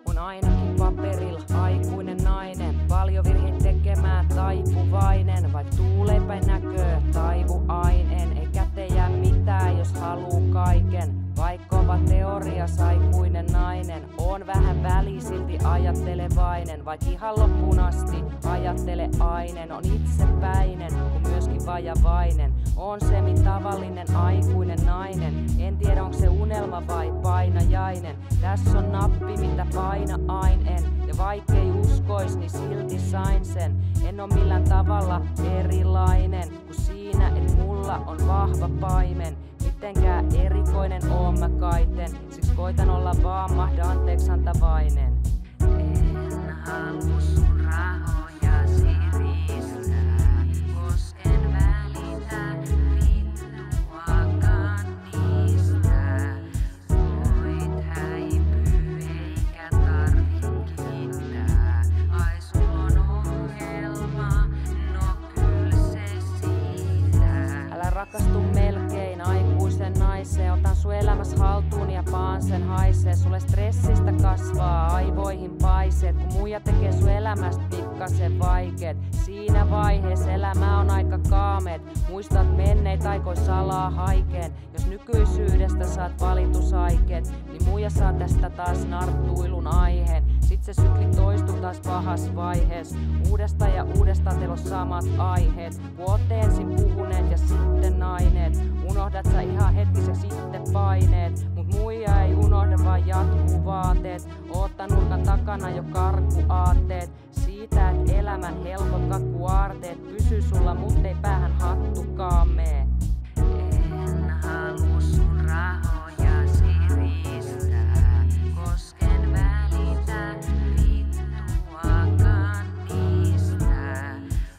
On ainakin paperilla aikuinen nainen, paljon virheitä tekemään taipuvainen, vaik tuuleipäin näköö taivuainen, ei käteen jää mitään jos haluu kaiken. Vaikka kova teorias aikuinen nainen, on vähän väli silti ajattelevainen, vaik ihan loppuun asti ajattele ainen, on itsepäinen kun myöskin vajavainen. On semi tavallinen aikuinen nainen, en tiedä onko se unelma vai painajainen. Tässä on nappi mitä paina ainen, ja vaikkei uskois niin silti sain sen. En oo millään tavalla erilainen kuin siinä et mulla on vahva paimen. Mitenkään erikoinen oon mä kaiten, siksi koitan olla vaan mahda anteeksiantavainen. En halua sun rahojasi riistää, kosken välitä vittuakaan niistä. Voit häipyy eikä tarvi kiittää, ai sul on ongelma, no kyl se siitä. Älä rakastu melkein aikuisen naiseen, otan sun elämäs haltuun ja paan sen haisee. Sulle stressistä kasvaa aivoihin paiseet, kun muija tekee sun elämästä pikkasen vaikeet. Siinä vaiheessa elämä on aika kaameet, muistat menneitä aikoi salaa haikeen. Jos nykyisyydestä saat valitusaikeet, niin muija saa tästä taas narttuilun aiheen. Sit se sykli toistuu taas pahas vaihees, uudestaan ja uudestaan teillä on samat aiheet. Kun ootte ensin puhuneet ja sitten naineet, unohdat sä ihan hetkiseksi sitten paineet. Mut muija ei unohda vaan jatkuu vaateet, ootta nurkan takana jo karkuaatteet. Siitä et elämän helpot kakkuaarteet, pysy sulla mut ei päähän hattukaan mee. En halua sun rahojasi riistää, kosken välitä vittuakaan niistä.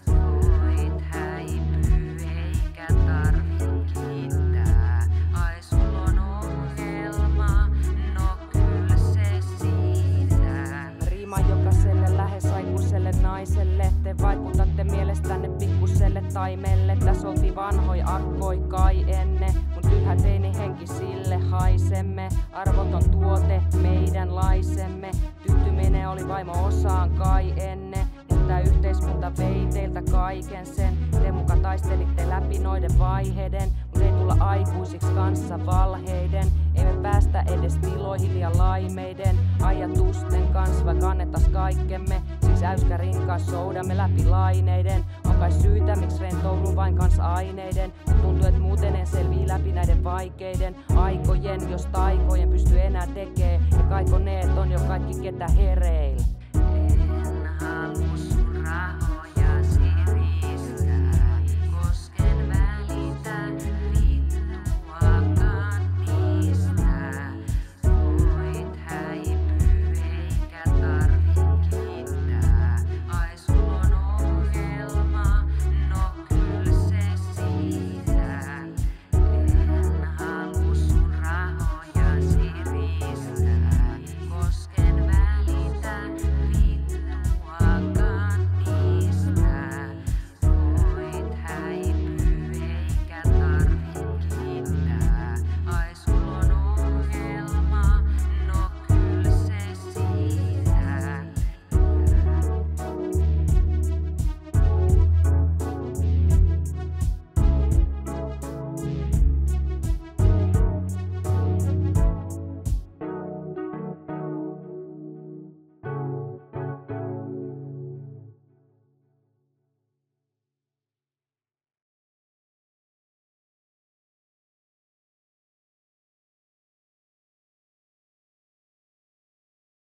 Voit häipyy eikä tarvi kiittää, ai sul on ongelma, no kyl se siitä. Riima jokaiselle lähes aikuiselle naiselle, te vaikutatte mielestänne pikkuselle taimelle. Täs oltiin vanhoi akkoi kai enne, mut yhä teini henki sille haisemme. Arvoton tuote meidänlaisemme, tyttyminen oli vaimo osaan kai ennen. Tää yhteiskunta vei teiltä kaiken sen, te muka taistelitte läpi noiden vaiheiden, mut ei tulla aikuisiksi kanssa valheiden. Ei me päästä edes tiloihin ja laimeiden ajatusten kans, vaikka annettas kaikkemme. Siksi äyskärin kanssa soudamme läpi laineiden. On kai syytä miksi rentoudun vain kans aineiden, mut tuntuu et muuten en selvii läpi näiden vaikeiden aikojen. Jos taikojen pystyy enää tekee, ja kaikoneet on jo kaikki ketä hereillä.